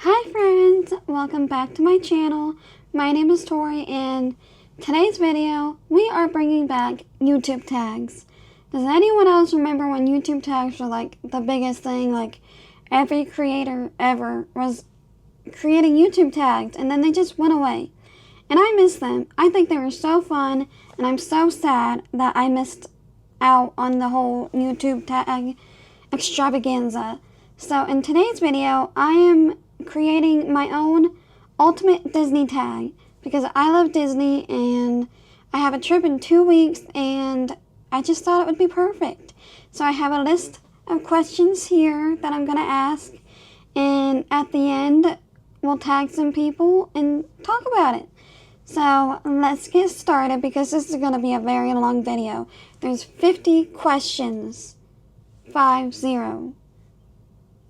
Hi friends, welcome back to my channel. My name is Tori and today's video we are bringing back YouTube tags. Does anyone else remember when YouTube tags were like the biggest thing? Like every creator ever was creating YouTube tags and then they just went away. And I miss them. I think they were so fun and I'm so sad that I missed out on the whole YouTube tag extravaganza. So in today's video I am creating my own ultimate Disney tag because I love Disney and I have a trip in 2 weeks and I just thought it would be perfect. So I have a list of questions here that I'm going to ask, and at the end we'll tag some people and talk about it. So let's get started because this is going to be a very long video. There's 50 questions. 50.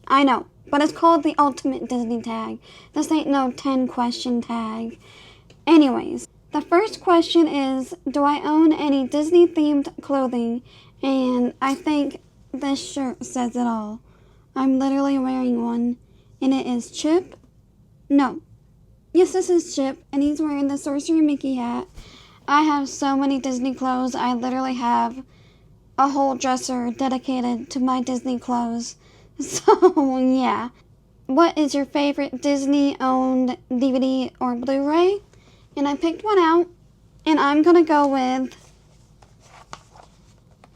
I know. But it's called the Ultimate Disney Tag. This ain't no 10-question tag. Anyways, the first question is, do I own any Disney-themed clothing? And I think this shirt says it all. I'm literally wearing one, and it is Chip. No. Yes, this is Chip, and he's wearing the Sorcerer Mickey hat. I have so many Disney clothes. I literally have a whole dresser dedicated to my Disney clothes. So, yeah. What is your favorite Disney-owned DVD or Blu-ray? And I picked one out, and I'm going to go with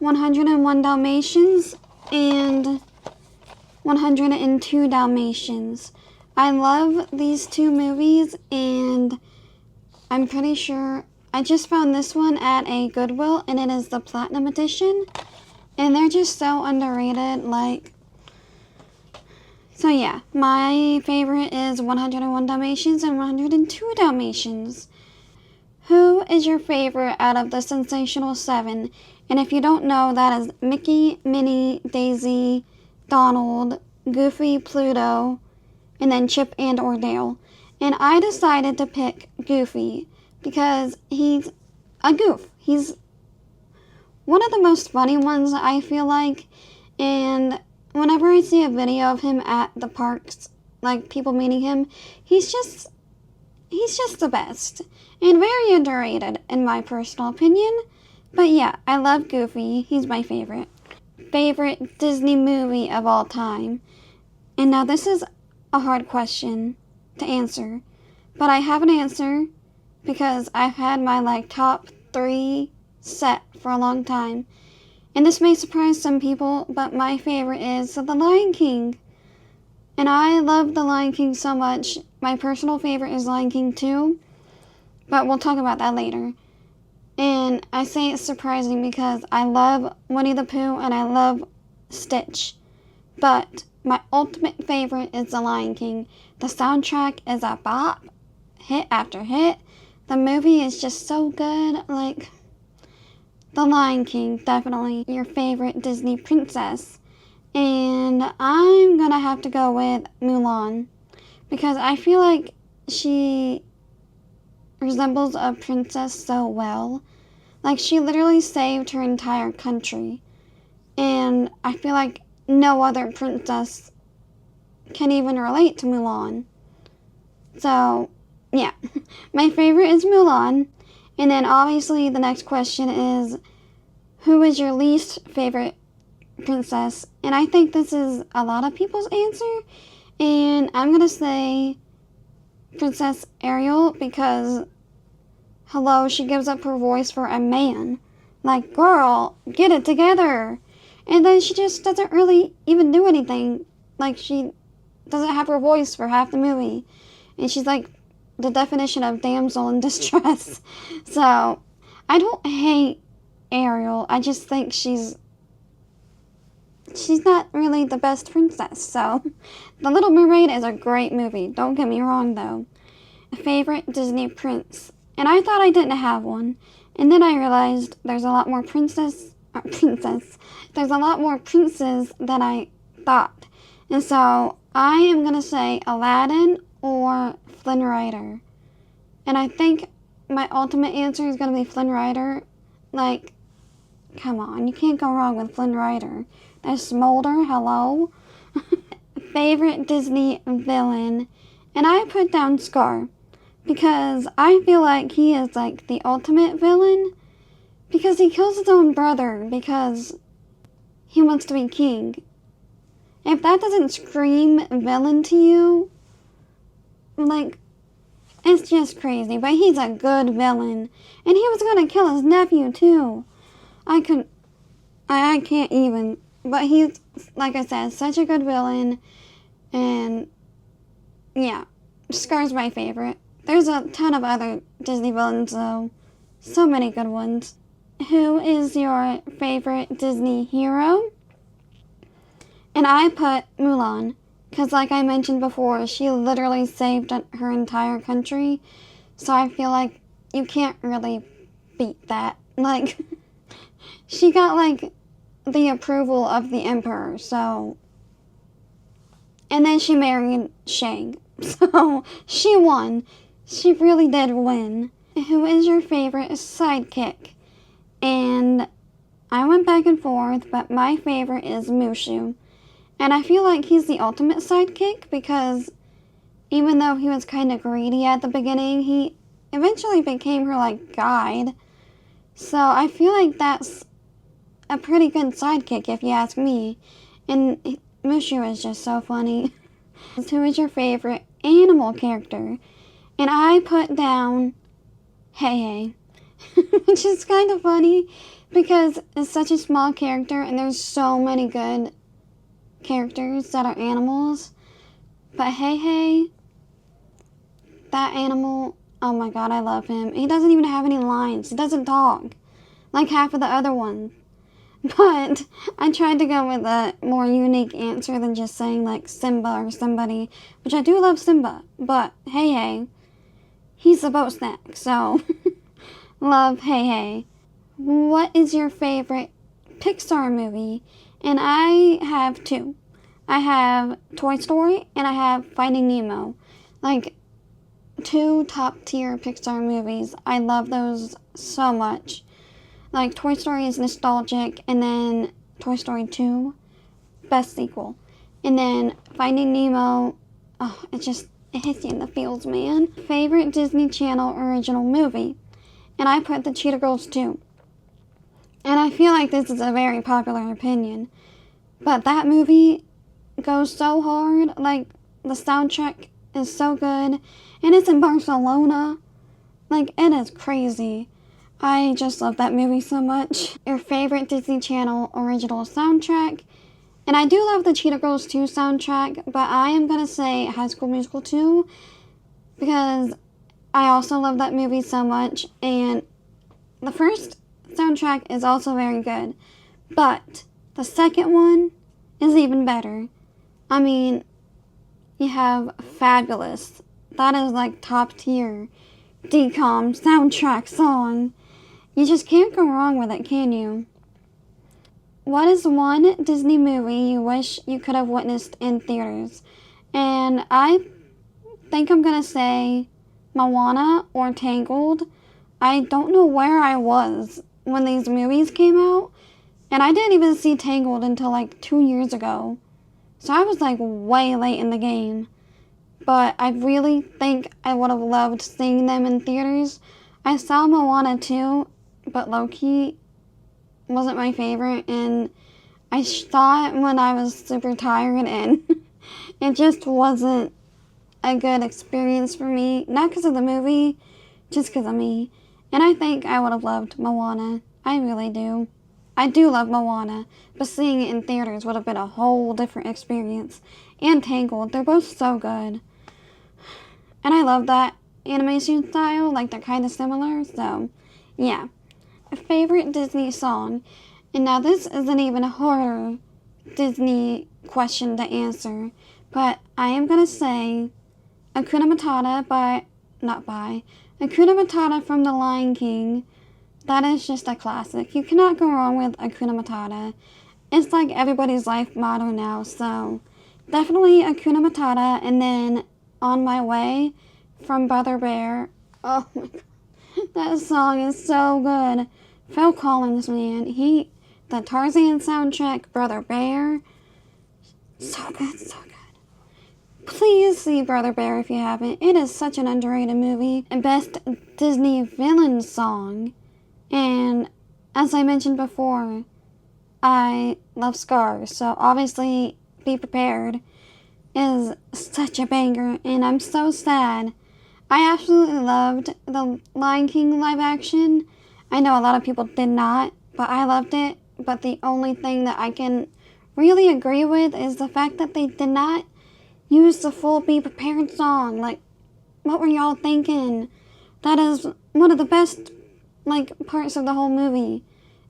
101 Dalmatians and 102 Dalmatians. I love these two movies, and I'm pretty sure I just found this one at a Goodwill, and it is the Platinum Edition. And they're just so underrated, like... So yeah, my favorite is 101 Dalmatians and 102 Dalmatians. Who is your favorite out of the Sensational 7? And if you don't know, that is Mickey, Minnie, Daisy, Donald, Goofy, Pluto, and then Chip and or Dale. And I decided to pick Goofy because he's a goof. He's one of the most funny ones, I feel like, and whenever I see a video of him at the parks, like people meeting him, he's just the best. And very underrated, in my personal opinion. But yeah, I love Goofy. He's my favorite. Favorite Disney movie of all time. And now this is a hard question to answer. But I have an answer because I've had my top 3 set for a long time. And this may surprise some people, but my favorite is The Lion King. And I love The Lion King so much. My personal favorite is Lion King 2, but we'll talk about that later. And I say it's surprising because I love Winnie the Pooh and I love Stitch. But my ultimate favorite is The Lion King. The soundtrack is a bop, hit after hit. The movie is just so good, like... The Lion King, definitely your favorite Disney princess. And I'm gonna have to go with Mulan because I feel like she resembles a princess so well. Like, she literally saved her entire country. And I feel like no other princess can even relate to Mulan. So, yeah. My favorite is Mulan. And then obviously the next question is, who is your least favorite princess? And I think this is a lot of people's answer. And I'm going to say Princess Ariel because, hello, she gives up her voice for a man. Like, girl, get it together. And then she just doesn't really even do anything. Like, she doesn't have her voice for half the movie. And she's like the definition of damsel in distress. So, I don't hate Ariel. I just think she's not really the best princess. So, The Little Mermaid is a great movie. Don't get me wrong, though. A favorite Disney prince. And I thought I didn't have one. And then I realized there's a lot more There's a lot more princes than I thought. And so, I am going to say Aladdin or Flynn Rider. And I think my ultimate answer is going to be Flynn Rider. Like, come on, you can't go wrong with Flynn Rider. There's Smolder, hello. Favorite Disney villain. And I put down Scar because I feel like he is like the ultimate villain because he kills his own brother because he wants to be king. If that doesn't scream villain to you, like, it's just crazy. But he's a good villain. And he was gonna kill his nephew too. I can't even. But he's, like I said, such a good villain. And yeah, Scar's my favorite. There's a ton of other Disney villains though. So many good ones. Who is your favorite Disney hero? And I put Mulan. Because like I mentioned before, she literally saved her entire country. So I feel like you can't really beat that. Like, she got like the approval of the emperor, so. And then she married Shang. So she won. She really did win. Who is your favorite sidekick? And I went back and forth, but my favorite is Mushu. And I feel like he's the ultimate sidekick because even though he was kind of greedy at the beginning, he eventually became her like guide. So I feel like that's a pretty good sidekick if you ask me. And Mushu is just so funny. Who is your favorite animal character? And I put down Hey Hey, which is kind of funny because it's such a small character and there's so many good characters that are animals. But Hey Hey, that animal, oh my god, I love him. He doesn't even have any lines. He doesn't talk like half of the other ones. But I tried to go with a more unique answer than just saying like Simba or somebody, which I do love Simba, but Hey Hey, he's a boat snack, so love Hey Hey. What is your favorite Pixar movie? And I have two. I have Toy Story and I have Finding Nemo. Like, two top tier Pixar movies. I love those so much. Like, Toy Story is nostalgic, and then Toy Story 2, best sequel. And then Finding Nemo, oh, it hits you in the feels, man. Favorite Disney Channel original movie? And I put The Cheetah Girls 2. And I feel like this is a very popular opinion. But that movie goes so hard. Like, the soundtrack is so good. And it's in Barcelona. Like, it is crazy. I just love that movie so much. Your favorite Disney Channel original soundtrack? And I do love the Cheetah Girls 2 soundtrack, but I am going to say High School Musical 2 because I also love that movie so much. And the first soundtrack is also very good, but the second one is even better. I mean, you have Fabulous. That is like top tier DCOM soundtrack song. You just can't go wrong with it, can you? What is one Disney movie you wish you could have witnessed in theaters? And I think I'm gonna say Moana or Tangled. I don't know where I was when these movies came out, and I didn't even see Tangled until like 2 years ago. So I was like way late in the game. But I really think I would have loved seeing them in theaters. I saw Moana too, but low-key wasn't my favorite, and I saw it when I was super tired, and it just wasn't a good experience for me. Not because of the movie, just because of me. And I think I would have loved Moana. I really do. I do love Moana, but seeing it in theaters would have been a whole different experience. And Tangled, they're both so good. And I love that animation style, like they're kind of similar, so yeah. A favorite Disney song? And now this isn't even a harder Disney question to answer, but I am going to say Hakuna Matata Hakuna Matata from The Lion King. That is just a classic. You cannot go wrong with Hakuna Matata. It's like everybody's life motto now, so definitely Hakuna Matata, and then On My Way from Brother Bear. Oh my god. That song is so good. Phil Collins, man. The Tarzan soundtrack, Brother Bear. So good, so good. Please see Brother Bear if you haven't. It is such an underrated movie. And best Disney villain song. And as I mentioned before, I love Scar. So obviously, Be Prepared is such a banger. And I'm so sad. I absolutely loved the Lion King live action. I know a lot of people did not, but I loved it. But the only thing that I can really agree with is the fact that they did not use the full Be Prepared song. Like, what were y'all thinking? That is one of the best, parts of the whole movie,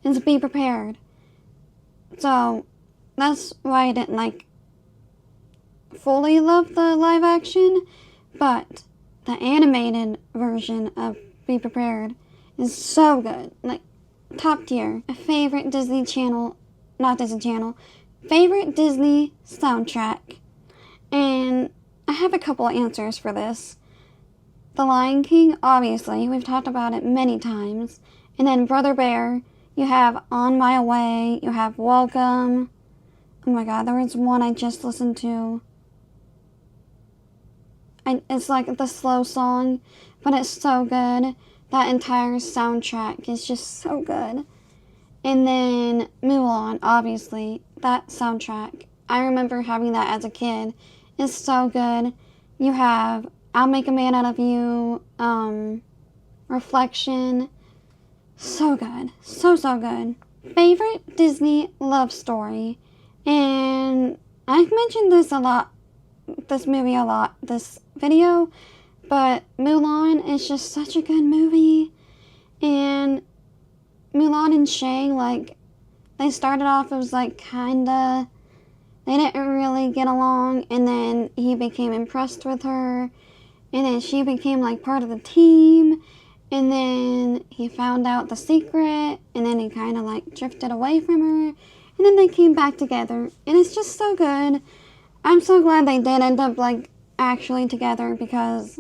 is Be Prepared. So, that's why I didn't, fully love the live action, but the animated version of Be Prepared is so good. Top tier. Favorite Disney Channel, favorite Disney soundtrack. And I have a couple of answers for this. The Lion King, obviously, we've talked about it many times. And then Brother Bear, you have On My Way, you have Welcome. Oh my god, there was one I just listened to. It's like the slow song, but it's so good. That entire soundtrack is just so good. And then Mulan, obviously, that soundtrack. I remember having that as a kid. It's so good. You have I'll Make a Man Out of You, Reflection. So good. So good. Favorite Disney love story. And I've mentioned this movie a lot, this video, but Mulan is just such a good movie. And Mulan and Shang, they started off as they didn't really get along, and then he became impressed with her, and then she became part of the team, and then he found out the secret, and then he kind of drifted away from her, and then they came back together, and it's just so good. I'm so glad they did end up actually together, because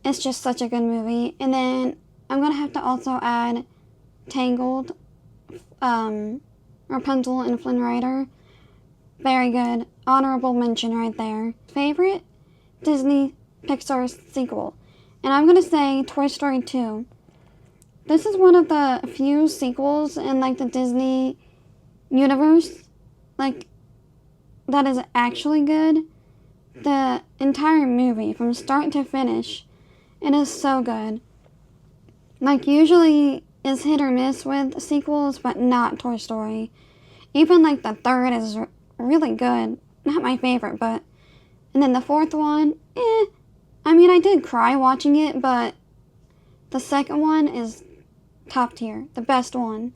it's just such a good movie. And then I'm gonna have to also add Tangled, Rapunzel and Flynn Rider. Very good. Honorable mention right there. Favorite Disney Pixar sequel. And I'm going to say Toy Story 2. This is one of the few sequels in the Disney universe that is actually good. The entire movie from start to finish, it is so good. Usually is hit or miss with sequels, but not Toy Story. Even the third is really good. Not my favorite, but... And then the fourth one, I did cry watching it, but the second one is top tier. The best one.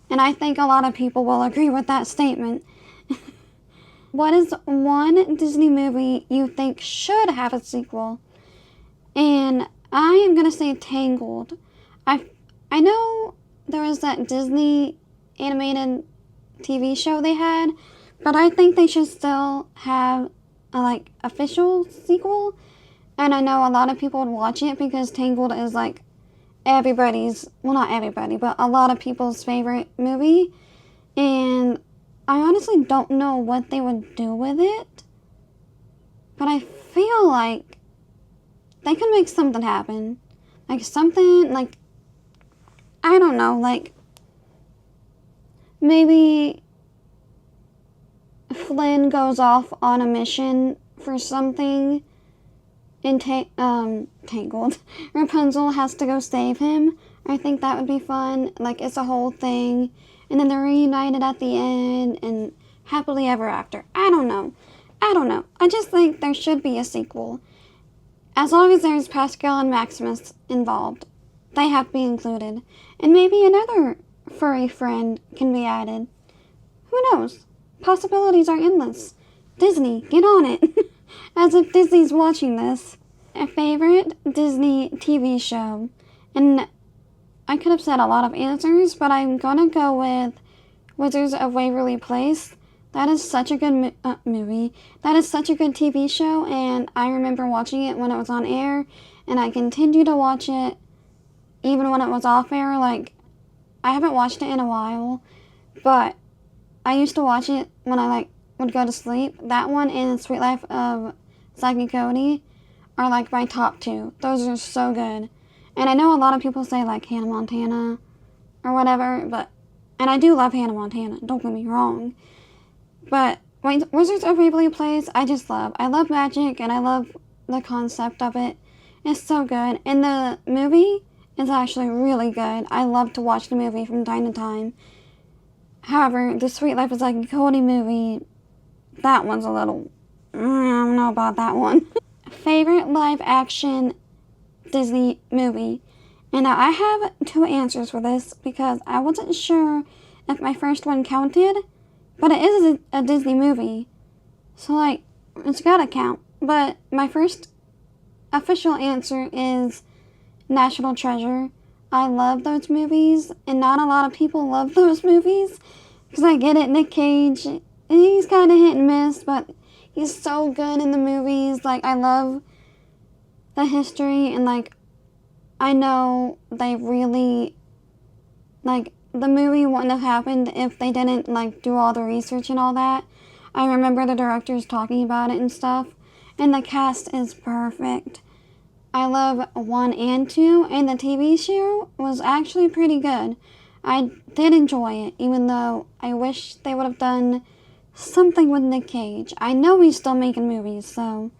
And I think a lot of people will agree with that statement. What is one Disney movie you think should have a sequel? And I am going to say Tangled. I know there was that Disney animated TV show they had, but I think they should still have a official sequel. And I know a lot of people would watch it because Tangled is everybody's, well, not everybody, but a lot of people's favorite movie. And I honestly don't know what they would do with it, but I feel like they could make something happen. I don't know, maybe Flynn goes off on a mission for something, and Tangled. Rapunzel has to go save him. I think that would be fun. It's a whole thing. And then they're reunited at the end, and happily ever after. I don't know. I just think there should be a sequel. As long as there's Pascal and Maximus involved. They have to be included. And maybe another furry friend can be added. Who knows? Possibilities are endless. Disney, get on it. As if Disney's watching this. A favorite Disney TV show. And I could have said a lot of answers, but I'm gonna go with Wizards of Waverly Place. That is such a good movie. That is such a good TV show, and I remember watching it when it was on air, and I continue to watch it even when it was off air. I haven't watched it in a while, but I used to watch it when I would go to sleep. That one and Sweet Life of Zack and Cody are like my top two. Those are so good. And I know a lot of people say like Hannah Montana or whatever, but, and I do love Hannah Montana, don't get me wrong. But Wizards of Waverly Place, I just love. I love magic and I love the concept of it. It's so good. And the movie is actually really good. I love to watch the movie from time to time. However, the Sweet Life of Zack and Cody movie, that one's a little, I don't know about that one. Favorite live action Disney movie. And now I have two answers for this because I wasn't sure if my first one counted, but it is a Disney movie. So like, it's gotta count. But my first official answer is National Treasure. I love those movies, and not a lot of people love those movies. Because I get it, Nick Cage, he's kind of hit and miss, but he's so good in the movies. Like, I love the history, and like, I know they really, like, the movie wouldn't have happened if they didn't like do all the research and all that. I remember the directors talking about it and stuff, and the cast is perfect. I love 1 and 2, and the TV show was actually pretty good. I did enjoy it, even though I wish they would have done something with Nick Cage. I know he's still making movies, so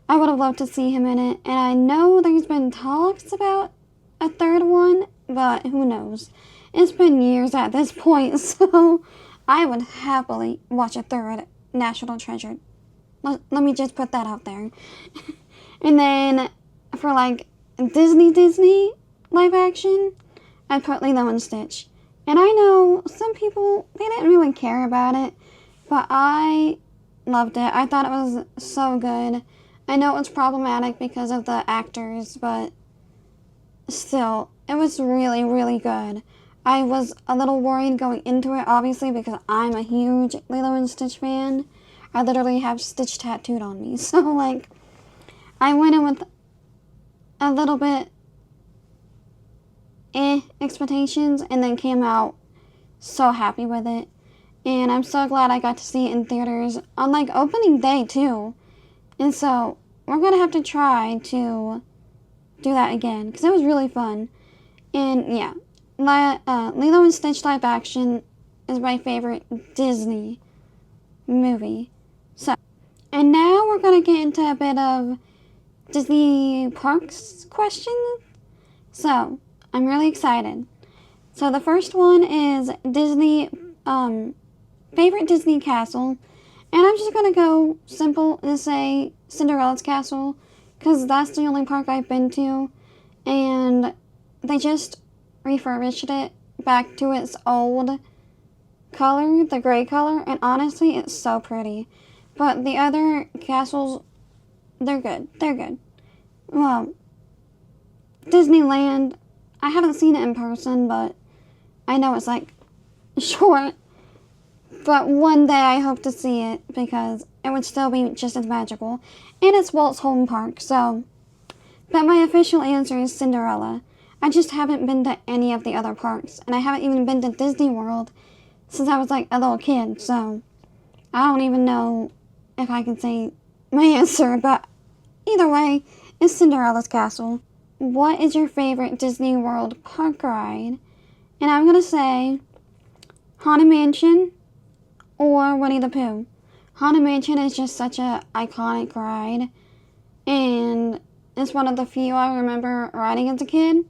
I would have loved to see him in it. And I know there's been talks about a third one, but who knows? It's been years at this point, so I would happily watch a third National Treasure. Let me just put that out there. And then for like Disney live action, I'd put Lilo and Stitch. And I know some people, they didn't really care about it, but I loved it. I thought it was so good. I know it was problematic because of the actors, but still, it was really, really good. I was a little worried going into it, obviously, because I'm a huge Lilo and Stitch fan. I literally have Stitch tattooed on me. So, like, I went in with a little bit expectations and then came out so happy with it. And I'm so glad I got to see it in theaters on, like, opening day, too. And so, we're going to have to try to do that again, because it was really fun. And, yeah, Lilo and Stitch live action is my favorite Disney movie. So, and now we're going to get into a bit of Disney parks questions. So, I'm really excited. So, the first one is Disney, favorite Disney castle. And I'm just going to go simple and say Cinderella's Castle, because that's the only park I've been to. And they just refurbished it back to its old color, the gray color, and honestly, it's so pretty. But the other castles, they're good. They're good. Well, Disneyland, I haven't seen it in person, but I know it's like short. But one day I hope to see it because it would still be just as magical. And it's Walt's home park, so. But my official answer is Cinderella. I just haven't been to any of the other parks. And I haven't even been to Disney World since I was like a little kid. So I don't even know if I can say my answer. But either way, it's Cinderella's Castle. What is your favorite Disney World park ride? And I'm going to say Haunted Mansion or Winnie the Pooh. Haunted Mansion is just such an iconic ride. And it's one of the few I remember riding as a kid.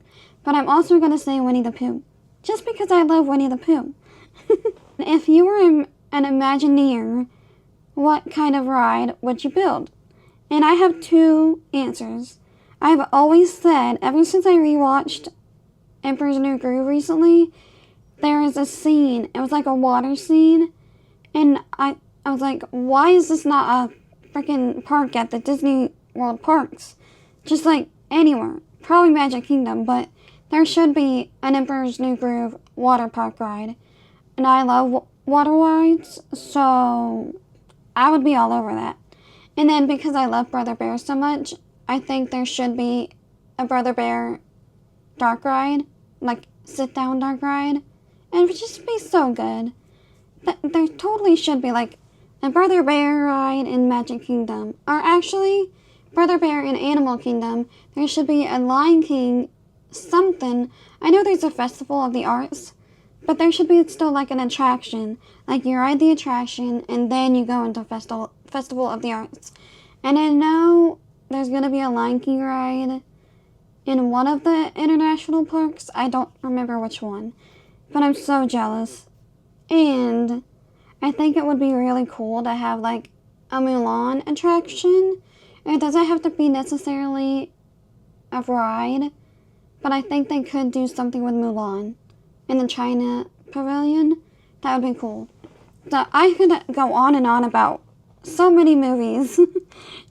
But I'm also going to say Winnie the Pooh. Just because I love Winnie the Pooh. If you were an Imagineer, what kind of ride would you build? And I have two answers. I've always said, ever since I rewatched Emperor's New Groove recently, there is a scene. It was like a water scene. And I was like, why is this not a freaking park at the Disney World parks? Just like anywhere. Probably Magic Kingdom, but there should be an Emperor's New Groove water park ride. And I love water rides, so I would be all over that. And then because I love Brother Bear so much, I think there should be a Brother Bear dark ride, like sit-down dark ride. And it would just be so good. There totally should be like a Brother Bear ride in Magic Kingdom. Or actually, Brother Bear in Animal Kingdom. There should be a Lion King something. I know there's a Festival of the Arts, but there should be still like an attraction. Like you ride the attraction and then you go into Festival of the Arts. And I know there's going to be a Lion King ride in one of the international parks. I don't remember which one. But I'm so jealous. And I think it would be really cool to have like a Mulan attraction. It doesn't have to be necessarily a ride, but I think they could do something with Mulan in the China Pavilion. That would be cool. So I could go on and on about so many movies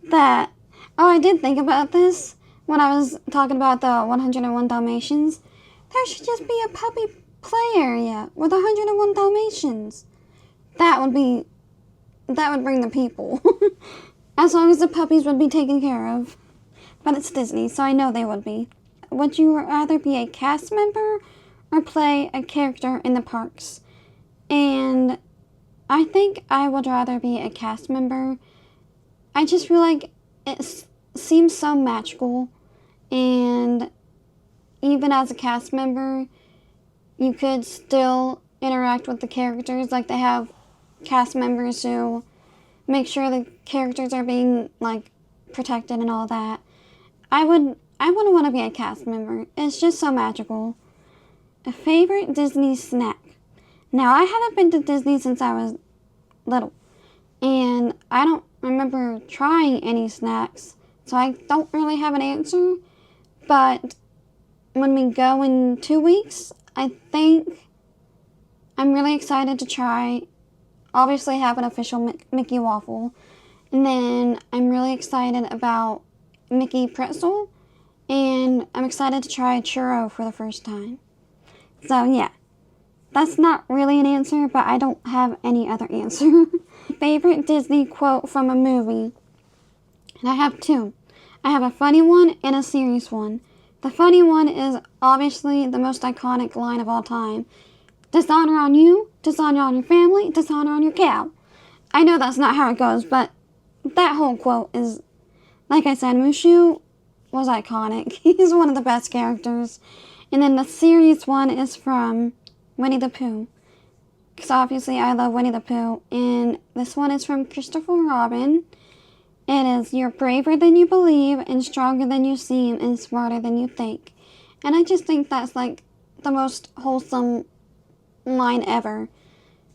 that... Oh, I did think about this when I was talking about the 101 Dalmatians. There should just be a puppy play area with 101 Dalmatians. That would bring the people. As long as the puppies would be taken care of. But it's Disney, so I know they would be. Would you rather be a cast member or play a character in the parks? And I think I would rather be a cast member. I just feel like it seems so magical. And even as a cast member, you could still interact with the characters. Like they have cast members who make sure the characters are being like protected and all that. I wouldn't want to be a cast member. It's just so magical. A favorite Disney snack. Now, I haven't been to Disney since I was little, and I don't remember trying any snacks, so I don't really have an answer. But when we go in 2 weeks, I think I'm really excited to try. Obviously, have an official Mickey waffle, and then I'm really excited about Mickey pretzel, and I'm excited to try a churro for the first time. So yeah, that's not really an answer, but I don't have any other answer. Favorite Disney quote from a movie, and I have two. I have a funny one and a serious one. The funny one is obviously the most iconic line of all time. Dishonor on you, dishonor on your family, dishonor on your cow. I know that's not how it goes, but that whole quote is, like I said, Mushu was iconic. He's one of the best characters. And then the serious one is from Winnie the Pooh. Because obviously I love Winnie the Pooh. And this one is from Christopher Robin. It is, you're braver than you believe, and stronger than you seem, and smarter than you think. And I just think that's like the most wholesome line ever.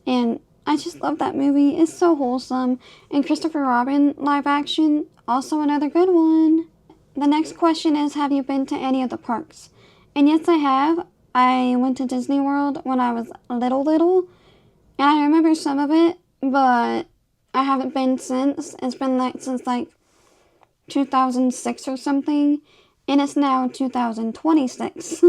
And I just love that movie. It's so wholesome. And Christopher Robin live action, also another good one. The next question is, have you been to any of the parks? And yes, I have. I went to Disney World when I was little. And I remember some of it, but I haven't been since. It's been since 2006 or something. And it's now 2026.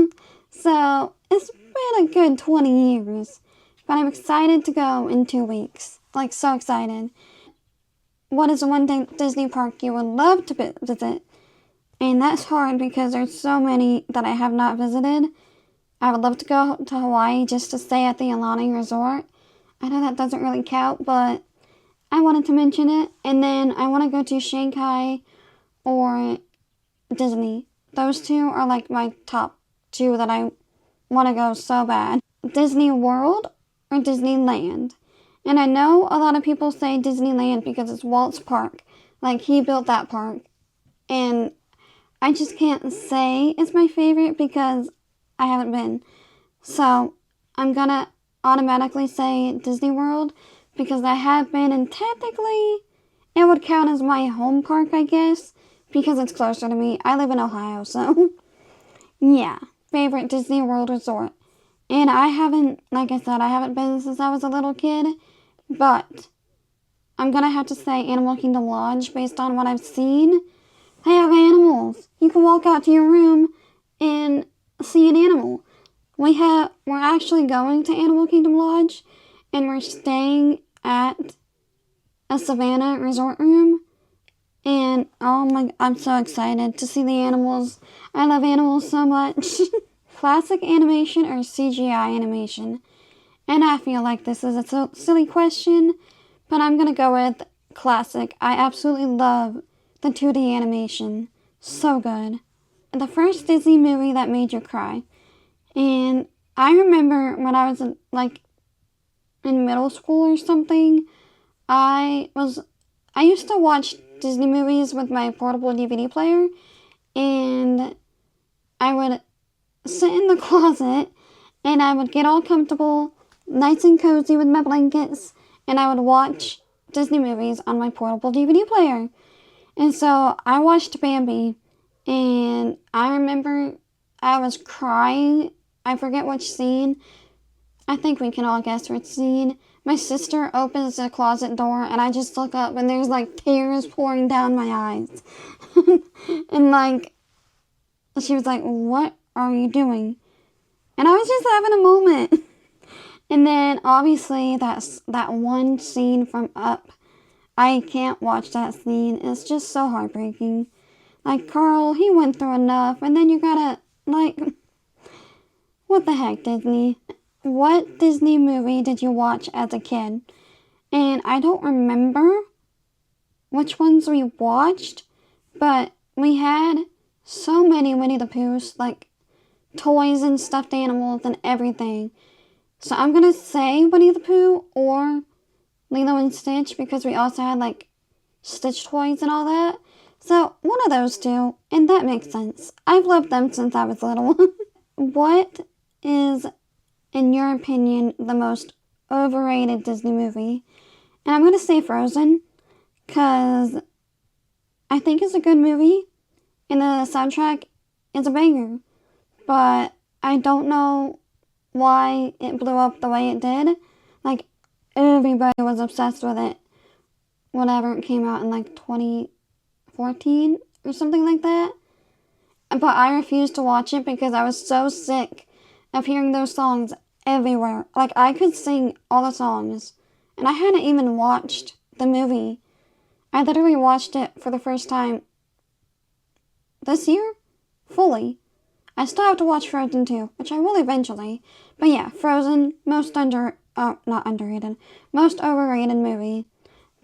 So it's been a good 20 years. But I'm excited to go in 2 weeks. Like, so excited. What is the one Disney park you would love to visit? And that's hard because there's so many that I have not visited. I would love to go to Hawaii just to stay at the Aulani Resort. I know that doesn't really count, but I wanted to mention it. And then I want to go to Shanghai or Disney. Those two are like my top two that I want to go so bad. Disney World or Disneyland. And I know a lot of people say Disneyland because it's Walt's park. Like, he built that park. And I just can't say it's my favorite because I haven't been. So I'm gonna automatically say Disney World because I have been, and technically it would count as my home park, I guess, because it's closer to me. I live in Ohio, so yeah. Favorite Disney World resort. And I haven't, like I said, I haven't been since I was a little kid, but I'm gonna have to say Animal Kingdom Lodge based on what I've seen. They have animals. You can walk out to your room and see an animal. We're actually going to Animal Kingdom Lodge, and we're staying at a Savannah resort room. And oh my, I'm so excited to see the animals. I love animals so much. Classic animation or CGI animation? And I feel like this is a silly question, but I'm gonna go with classic. I absolutely love the 2D animation. So good. The first Disney movie that made you cry. And I remember when I was in middle school or something, I used to watch Disney movies with my portable DVD player, and I would sit in the closet and I would get all comfortable, nice and cozy with my blankets, and I would watch Disney movies on my portable DVD player. And so I watched Bambi, and I remember I was crying. I forget which scene. I think we can all guess which scene. My sister opens the closet door, and I just look up, and there's tears pouring down my eyes. And she was like, "What are you doing?" And I was just having a moment. And then obviously that one scene from Up. I can't watch that scene. It's just so heartbreaking. Carl, he went through enough, and then you gotta what the heck, Disney? What Disney movie did you watch as a kid? And I don't remember which ones we watched, but we had so many Winnie the Poohs, toys and stuffed animals and everything. So I'm gonna say Winnie the Pooh or Lilo and Stitch because we also had Stitch toys and all that. So one of those two, and that makes sense. I've loved them since I was little. What is, in your opinion, the most overrated Disney movie? And I'm gonna say Frozen because I think it's a good movie and the soundtrack is a banger. But I don't know why it blew up the way it did. Everybody was obsessed with it whenever it came out in 2014 or something like that. But I refused to watch it because I was so sick of hearing those songs everywhere. I could sing all the songs. And I hadn't even watched the movie. I literally watched it for the first time this year, fully. I still have to watch Frozen 2, which I will eventually. But yeah, Frozen, most overrated movie.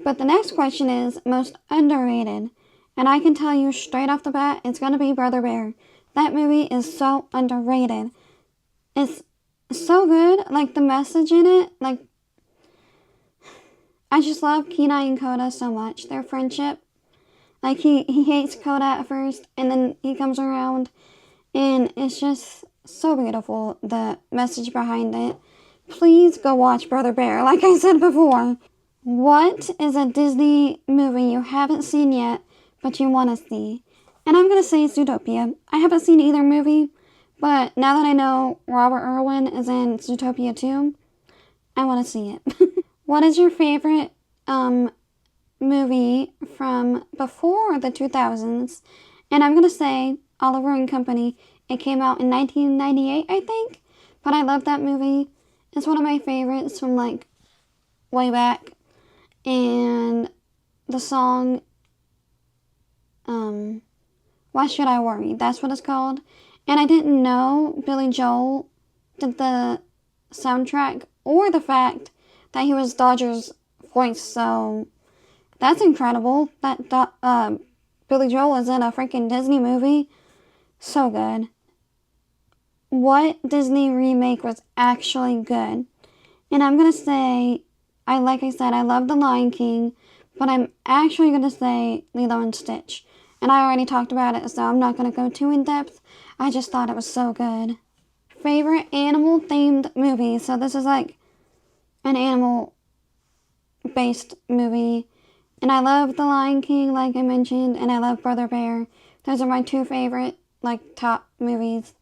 But the next question is most underrated. And I can tell you straight off the bat, it's gonna be Brother Bear. That movie is so underrated. It's so good, the message in it, I just love Kenai and Coda so much. Their friendship. He hates Coda at first, and then he comes around. And it's just so beautiful, the message behind it. Please go watch Brother Bear, like I said before. What is a Disney movie you haven't seen yet, but you want to see? And I'm going to say Zootopia. I haven't seen either movie, but now that I know Robert Irwin is in Zootopia 2, I want to see it. What is your favorite movie from before the 2000s? And I'm going to say Oliver and Company. It came out in 1998, I think. But I love that movie. It's one of my favorites from way back. And the song, Why Should I Worry? That's what it's called. And I didn't know Billy Joel did the soundtrack or the fact that he was Dodger's voice. So that's incredible. That Billy Joel is in a freaking Disney movie. So good. What Disney remake was actually good? And I'm going to say, like I said, I love The Lion King, but I'm actually going to say Lilo and Stitch. And I already talked about it, so I'm not going to go too in depth. I just thought it was so good. Favorite animal-themed movie. So this is an animal-based movie. And I love The Lion King, like I mentioned, and I love Brother Bear. Those are my two favorite, top movies.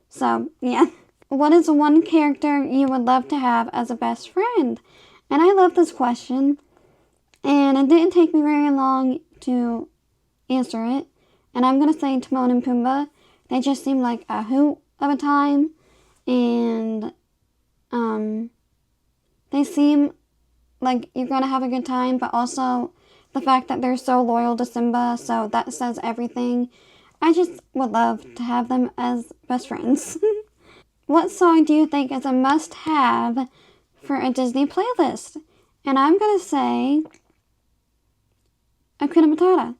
So, yeah. What is one character you would love to have as a best friend? And I love this question. And it didn't take me very long to answer it. And I'm going to say Timon and Pumbaa. They just seem like a hoot of a time. And, they seem like you're going to have a good time, but also the fact that they're so loyal to Simba, so that says everything. I just would love to have them as best friends. What song do you think is a must-have for a Disney playlist? And I'm gonna say Hakuna Matata.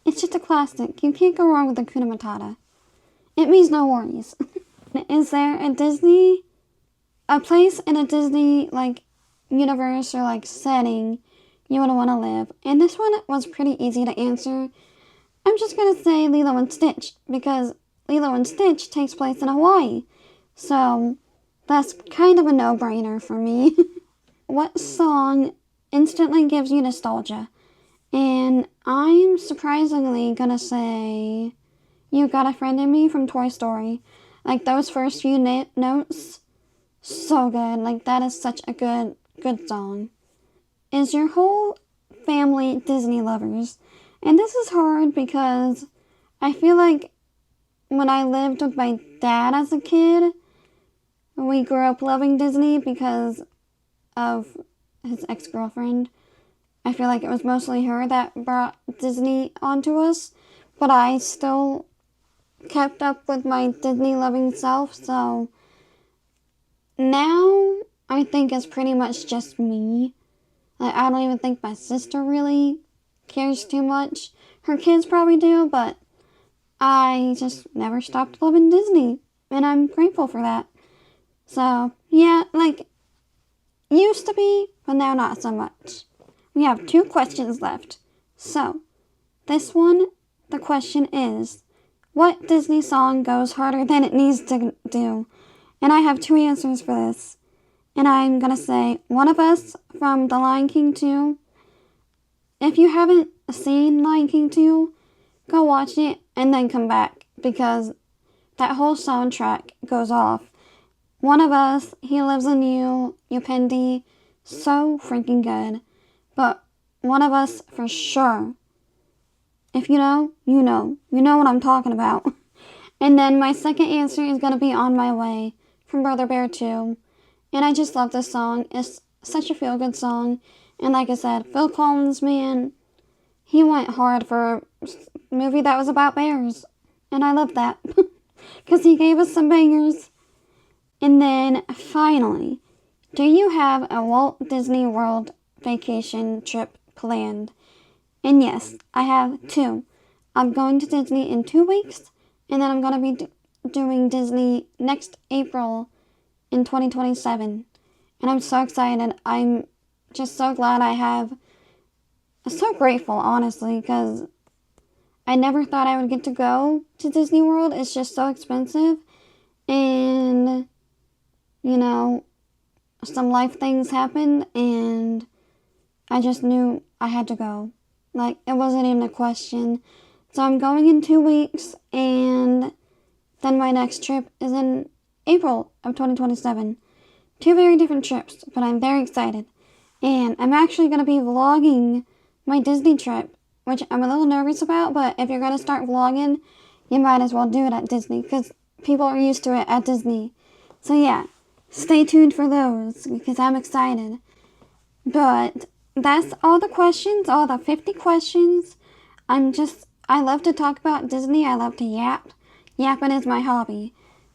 It's just a classic. You can't go wrong with Hakuna Matata. It means no worries. Is there a place in a Disney, like, universe or, like, setting you would want to live? And this one was pretty easy to answer. I'm just gonna say Lilo and Stitch, because Lilo and Stitch takes place in Hawaii. So, that's kind of a no-brainer for me. What song instantly gives you nostalgia? And I'm surprisingly gonna say You Got a Friend in Me from Toy Story. Like, those first few notes, so good. Like, that is such a good song. Is your whole family Disney lovers? And this is hard because I feel like when I lived with my dad as a kid, we grew up loving Disney because of his ex-girlfriend. I feel like it was mostly her that brought Disney onto us, but I still kept up with my Disney-loving self, so now I think it's pretty much just me. Like, I don't even think my sister really cares too much. Her kids probably do, but I just never stopped loving Disney, and I'm grateful for that. So, yeah, like, used to be, but now not so much. We have 2 questions left. So, this one, the question is, what Disney song goes harder than it needs to do? And I have 2 answers for this. And I'm gonna say One of Us from The Lion King 2. If you haven't seen Lion King 2, go watch it and then come back, because that whole soundtrack goes off. One of Us, He Lives in You, Yupendi, so freaking good. But One of Us for sure. If you know, you know. You know what I'm talking about. And then my second answer is going to be On My Way from Brother Bear 2. And I just love this song. It's such a feel-good song. And like I said, Phil Collins, man, he went hard for a movie that was about bears. And I love that. Because he gave us some bangers. And then, finally, do you have a Walt Disney World vacation trip planned? And yes, I have 2. I'm going to Disney in 2 weeks, and then I'm going to be doing Disney next April in 2027. And I'm so excited. I'm just so glad I'm so grateful, honestly, because I never thought I would get to go to Disney World. It's just so expensive. And, you know, some life things happened, and I just knew I had to go. Like, it wasn't even a question. So I'm going in 2 weeks, and then my next trip is in April of 2027. 2 very different trips, but I'm very excited. And I'm actually going to be vlogging my Disney trip, which I'm a little nervous about, but if you're going to start vlogging, you might as well do it at Disney, because people are used to it at Disney. So yeah, stay tuned for those, because I'm excited. But that's all the questions, all the 50 questions. I love to talk about Disney. I love to yap. Yapping is my hobby,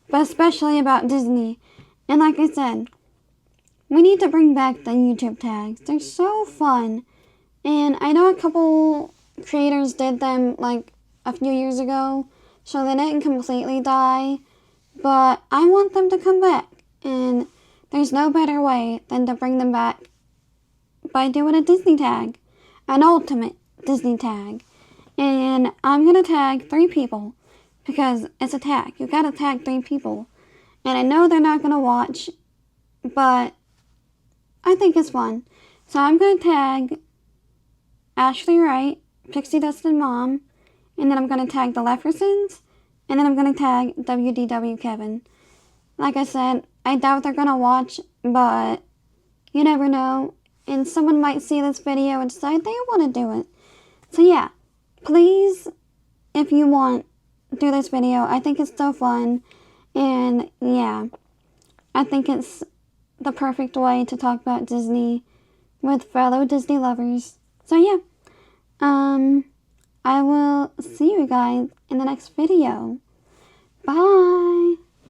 but especially about Disney. And like I said, we need to bring back the YouTube tags. They're so fun. And I know a couple creators did them like a few years ago, so they didn't completely die. But I want them to come back. And there's no better way than to bring them back by doing a Disney tag. An ultimate Disney tag. And I'm going to tag 3 people. Because it's a tag. You gotta tag 3 people. And I know they're not gonna watch, but I think it's fun. So I'm gonna tag Ashley Wright, Pixie Dust and Mom, and then I'm gonna tag the Leffersons, and then I'm gonna tag WDW Kevin. Like I said, I doubt they're gonna watch, but you never know. And someone might see this video and decide they want to do it. So yeah, please, if you want, do this video. I think it's so fun, and yeah, I think it's the perfect way to talk about Disney with fellow Disney lovers. So yeah, I will see you guys in the next video. Bye!